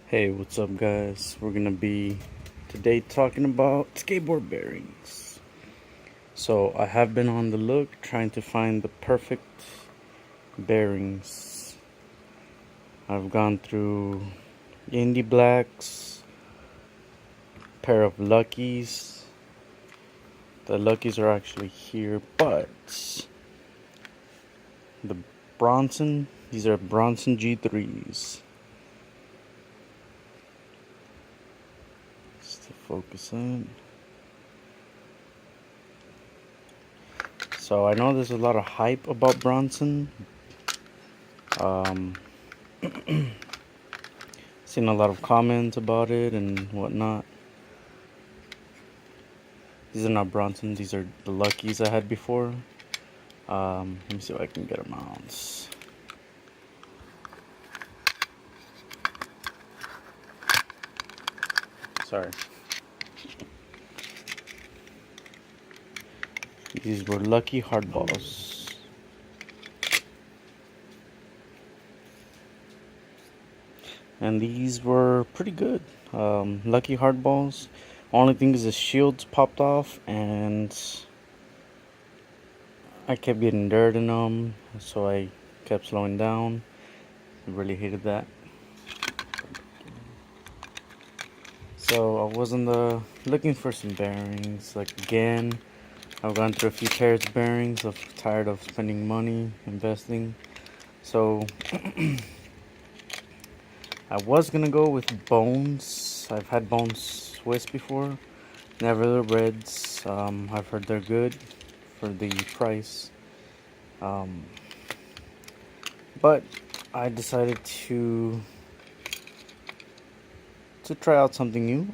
Hey, what's up, guys? We're gonna be today talking about skateboard bearings. So, I have been on the look trying to find the perfect bearings. I've gone through Indie Blacks, pair of Luckies. The Luckies are actually here, but the these are Bronson G3s. Just to focus in. So I know there's a lot of hype about Bronson. Seen a lot of comments about it and whatnot. These are not Bronson, these are the Luckies I had before. Let me see if I can get them out. Sorry. These were Lucky Hardballs. And these were pretty good. Lucky Hardballs. Only thing is the shields popped off and I kept getting dirt in them, so I kept slowing down. I really hated that. So I was looking for some bearings. Like again, I've gone through a few pairs of bearings. I'm tired of spending money investing. So I was gonna go with Bones. I've had Bones Swiss before. Never the Reds. I've heard they're good for the price. But I decided to try out something new.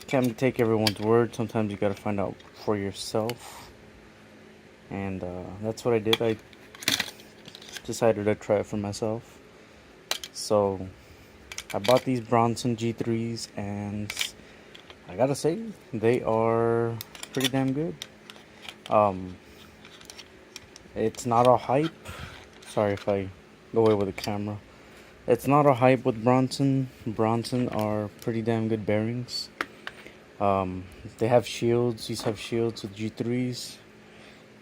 Can't take everyone's word. Sometimes you gotta find out for yourself. And that's what I did. I decided to try it for myself. So I bought these Bronson G3s, and I gotta say they are pretty damn good. It's not all hype. Sorry if I go away with the camera. It's not a hype with Bronson. Bronson are pretty damn good bearings. They have shields. These have shields with G3s.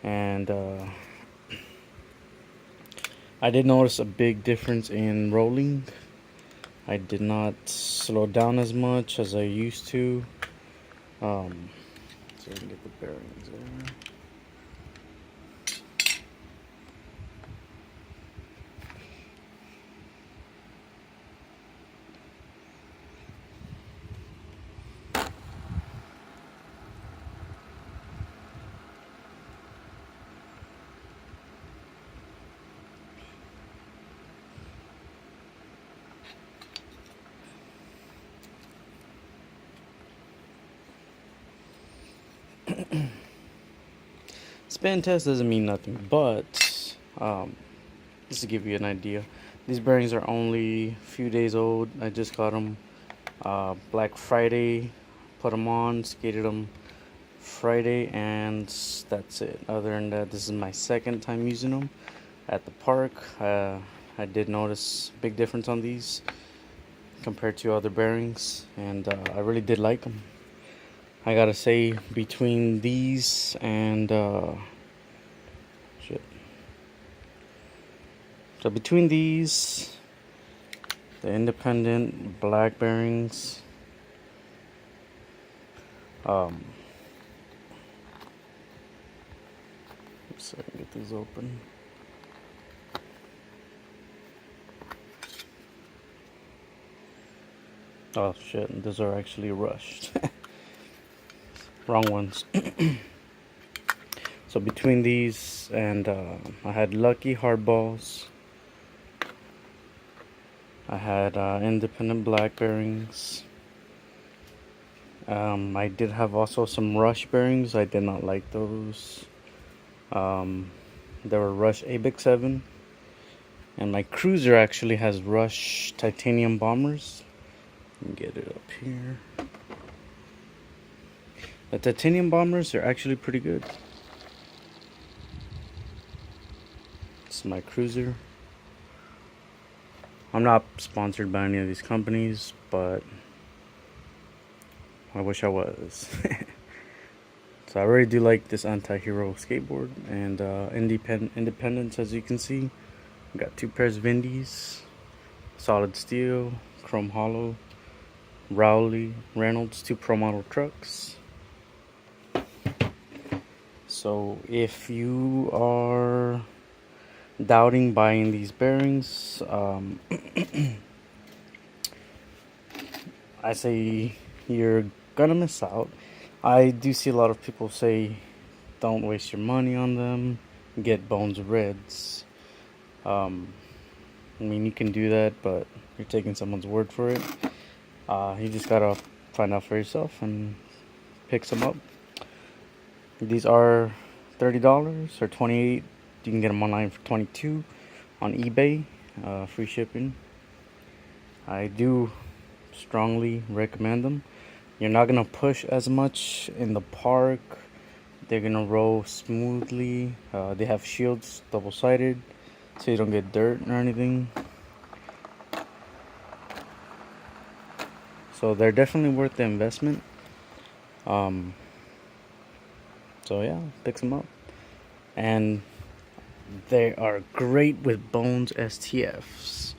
And I did notice a big difference in rolling. I did not slow down as much as I used to. So I can get the bearings there. Spin test doesn't mean nothing, but just to give you an idea, these bearings are only a few days old. I just got them Black Friday, put them on, skated them Friday, and that's it. Other than that, this is my second time using them at the park. I did notice a big difference on these compared to other bearings, and I really did like them. I gotta say, between these and so between these, the independent black bearings, let's see if I can get these open. Oh shit, those are actually rushed. Wrong ones. So between these and I had Lucky Hardballs. I had independent black bearings. I did have also some Rush bearings. I did not like those. There were Rush ABEX 7. And my Cruiser actually has Rush titanium bombers. Let me get it up here. The titanium bombers are actually pretty good. This is my Cruiser. I'm not sponsored by any of these companies, but I wish I was. So I really do like this anti-hero skateboard, and independence, as you can see. I got 2 pairs of indies, solid steel, chrome hollow, Rowley, Reynolds, 2 pro model trucks. So if you are doubting buying these bearings, I say you're gonna miss out. I do see a lot of people say don't waste your money on them, get Bones Reds. I mean, you can do that, but you're taking someone's word for it. You just gotta find out for yourself and pick some up. These are $30 or $28. You can get them online for $22 on eBay, free shipping. I do strongly recommend them. You're not gonna push as much in the park. They're gonna roll smoothly. They have shields, double-sided, so you don't get dirt or anything. So they're definitely worth the investment. So yeah, pick them up. And they are great with Bones STFs.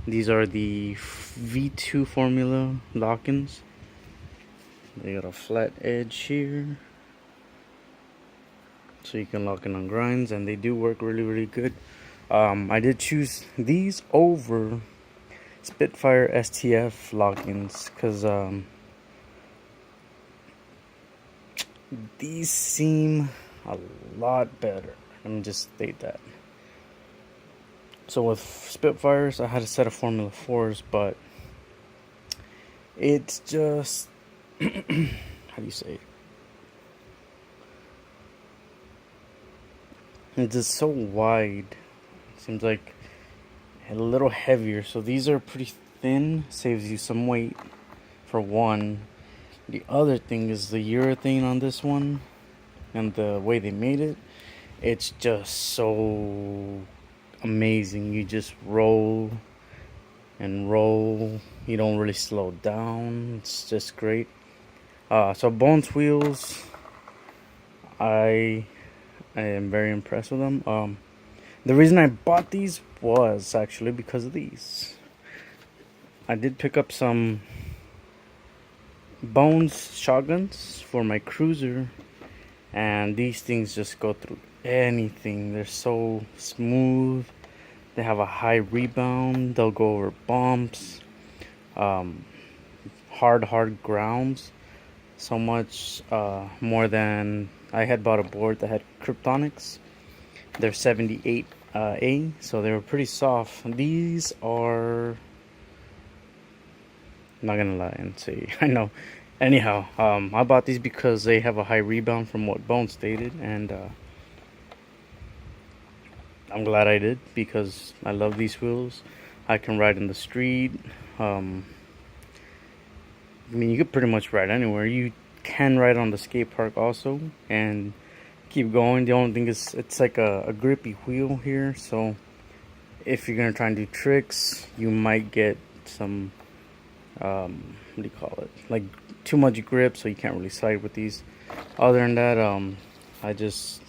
These are the V2 formula lock-ins. They got a flat edge here, so you can lock in on grinds, and they do work really good. I did choose these over Spitfire STF lock-ins because these seem a lot better. Let me just state that. So with Spitfires, I had a set of Formula 4s, but it's just how do you say it? It's just so wide. Seems like a little heavier. So these are pretty thin. Saves you some weight for one. The other thing is the urethane on this one and the way they made it. It's just so amazing. You just roll and roll. You don't really slow down. It's just great. So Bones wheels, I am very impressed with them. The reason I bought these was actually because of these. I did pick up some Bones shotguns for my cruiser, and these things just go through anything. They're so smooth. They have a high rebound. They'll go over bumps, hard grounds. So much more than I had bought a board that had Kryptonics. They're 78A, so they were pretty soft. These are, I'm not gonna lie and say I know. Anyhow, I bought these because they have a high rebound from what Bones stated, and I'm glad I did because I love these wheels. I can ride in the street. I mean, you could pretty much ride anywhere. You can ride on the skate park also and keep going. The only thing is it's like a grippy wheel here, so if you're gonna try and do tricks, you might get some what do you call it, like too much grip, so you can't really slide with these. Other than that, I just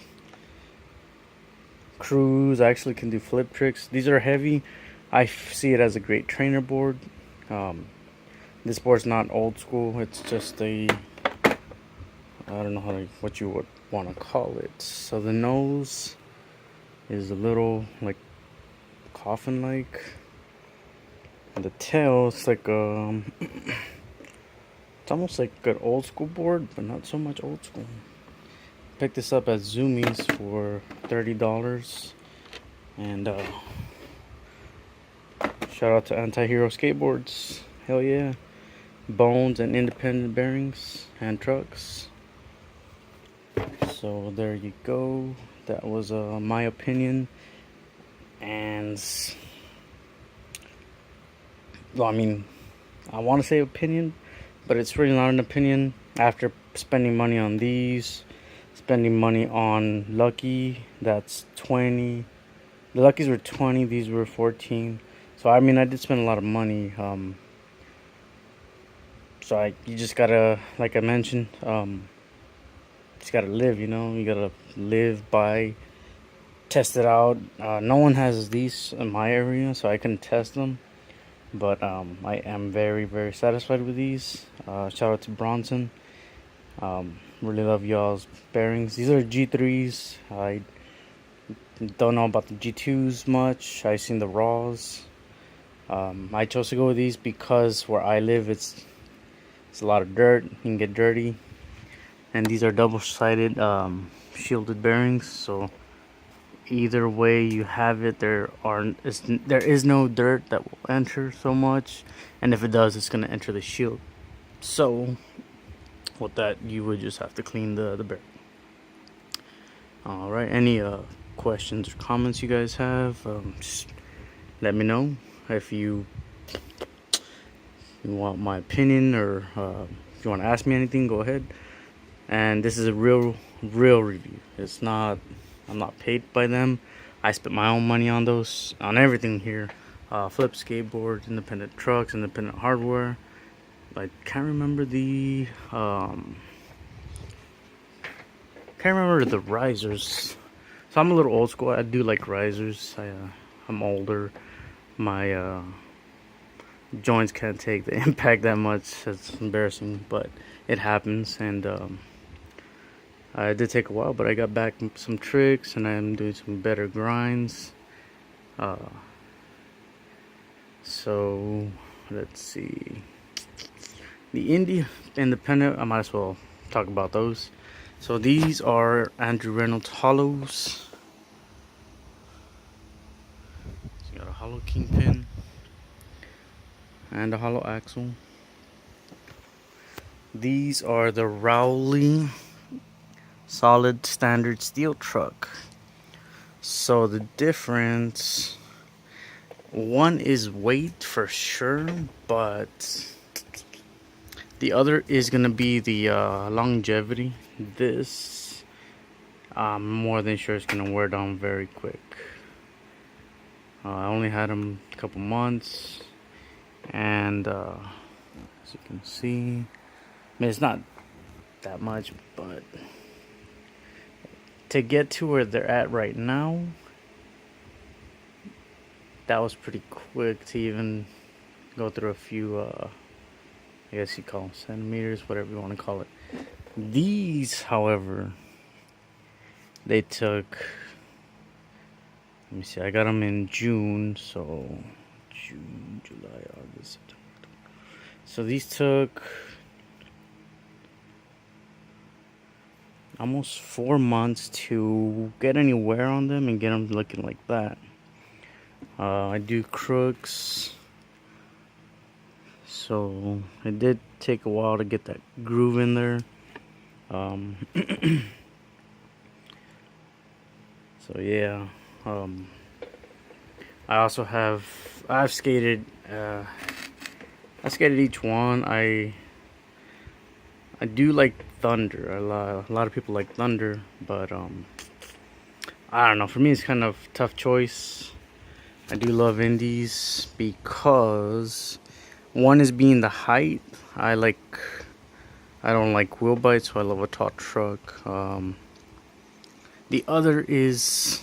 cruise. I actually can do flip tricks. These are heavy. I see it as a great trainer board. This board's not old school. It's just a, I don't know what you would want to call it. So the nose is a little like coffin like, and the tail is like it's almost like an old school board, but not so much old school. Picked this up at Zoomies for $30, and shout out to Anti-Hero Skateboards. Hell yeah. Bones and independent bearings and trucks. So there you go. That was my opinion. And well, I mean, I want to say opinion, but it's really not an opinion. After spending money on these, spending money on Lucky, that's 20. The Luckies were 20, these were 14. So I mean, I did spend a lot of money. So you just gotta, like I mentioned, just gotta live. You gotta live, buy, test it out. No one has these in my area, so I couldn't test them. But I am very, very satisfied with these. Shout out to Bronson. Really love y'all's bearings. These are G3s. I don't know about the G2s much. I've seen the Raws. I chose to go with these because where I live, it's a lot of dirt. You can get dirty. And these are double-sided shielded bearings. So either way you have it, there is no dirt that will enter so much. And if it does, it's going to enter the shield. So with that, you would just have to clean the bearing. All right, any questions or comments you guys have, just let me know. If you want my opinion, or if you want to ask me anything, go ahead. And this is a real review. I'm not paid by them. I spent my own money on everything here. Flip skateboards, independent trucks, independent hardware. I can't remember the risers. So I'm a little old school. I do like risers. I'm older. My joints can't take the impact that much. It's embarrassing, but it happens. And it did take a while, but I got back some tricks, and I'm doing some better grinds. So let's see. The independent, I might as well talk about those. So these are Andrew Reynolds hollows. So you got a hollow kingpin and a hollow axle. These are the Rowley solid standard steel truck. So the difference, one is weight for sure, but the other is gonna be the longevity. This, I'm more than sure it's gonna wear down very quick. I only had them a couple months, and as you can see, I mean, it's not that much, but to get to where they're at right now, that was pretty quick to even go through a few I guess you call them centimeters, whatever you want to call it. These, however, they took, let me see, I got them in June, so June, July, August, September. So these took almost 4 months to get any wear on them and get them looking like that. I do crooks, so it did take a while to get that groove in there. So yeah, I've skated each one. I do like Thunder a lot of people like Thunder, but I don't know, for me it's kind of tough choice. I do love Indies because one is being the height. I don't like wheel bites, so I love a tall truck. The other is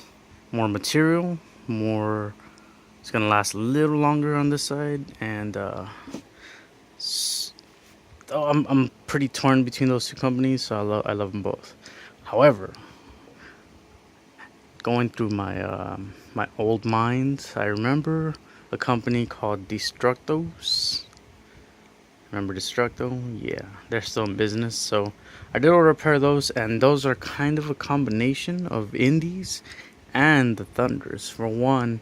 more material, it's gonna last a little longer on this side, and I'm pretty torn between those two companies, so I love them both. However, going through my my old minds, I remember a company called Destructos. Remember Destructo? Yeah, they're still in business. So I did order a pair of those, and those are kind of a combination of Indies and the Thunders. For one,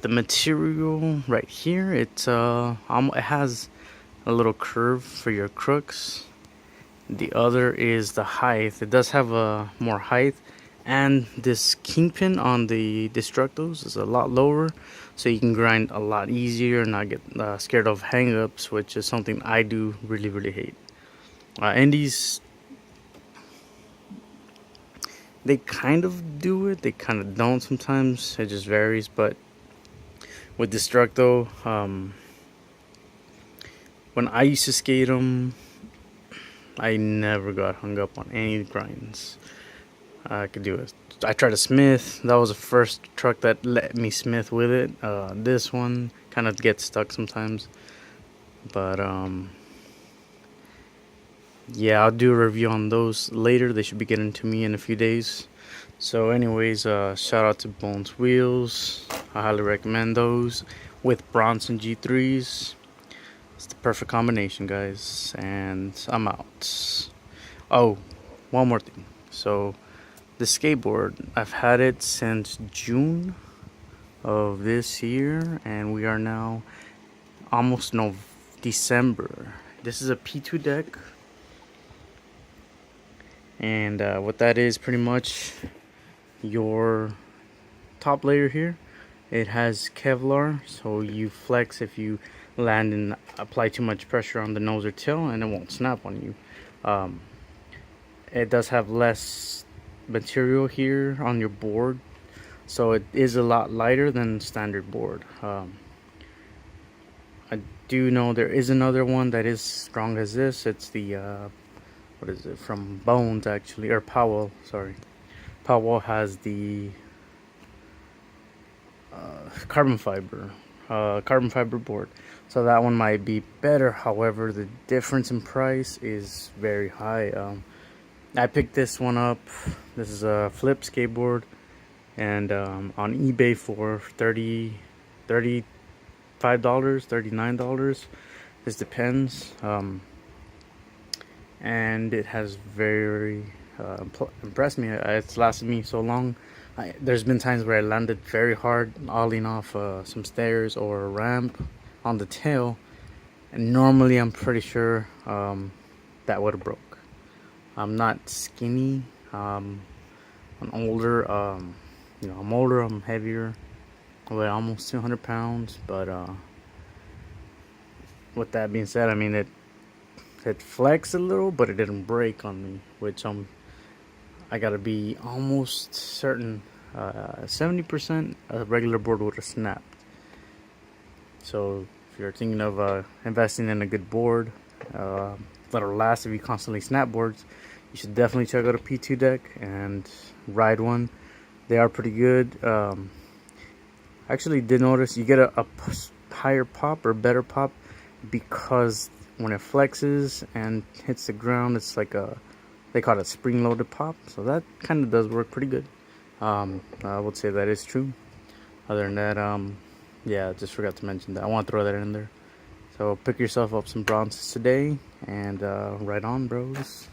the material right here, it has a little curve for your crooks. The other is the height. It does have a more height, and this kingpin on the Destructos is a lot lower, so you can grind a lot easier and not get scared of hang-ups, which is something I do really hate. Indies, they kind of do it, they kind of don't sometimes. It just varies, but with Destructo. When I used to skate them, I never got hung up on any grinds. I could do it. I tried a Smith. That was the first truck that let me Smith with it. This one kind of gets stuck sometimes, but yeah, I'll do a review on those later. They should be getting to me in a few days. So anyways, shout out to Bones Wheels. I highly recommend those with Bronson G3s. It's the perfect combination, guys. And I'm out. Oh, one more thing. So the skateboard, I've had it since June of this year, and we are now almost December. This is a P2 deck, and what that is, pretty much your top layer here, it has Kevlar, so you flex if you land and apply too much pressure on the nose or tail, and it won't snap on you. It does have less material here on your board, so it is a lot lighter than standard board. I do know there is another one that is strong as this. It's the what is it, from Bones actually, or Powell, sorry. Powell has the carbon fiber board, so that one might be better. However, the difference in price is very high. I picked this one up. This is a flip skateboard, and on eBay for $35, $39. This depends. And it has very impressed me. It's lasted me so long. There's been times where I landed very hard, olling off some stairs or a ramp on the tail, and normally I'm pretty sure that would have broke. I'm not skinny. I'm older. I'm older. I'm heavier. I weigh almost 200 pounds. But with that being said, I mean it flexed a little, but it didn't break on me, which I gotta be almost certain 70% a regular board would have snapped. So if you're thinking of investing in a good board that'll last if you constantly snap boards, you should definitely check out a P2 deck and ride one. They are pretty good. Actually did notice you get a higher pop or better pop because when it flexes and hits the ground, it's like they call it spring-loaded pop. So that kind of does work pretty good. I would say that is true. Other than that, yeah, just forgot to mention that. I want to throw that in there. So pick yourself up some bronzes today, and right on, bros.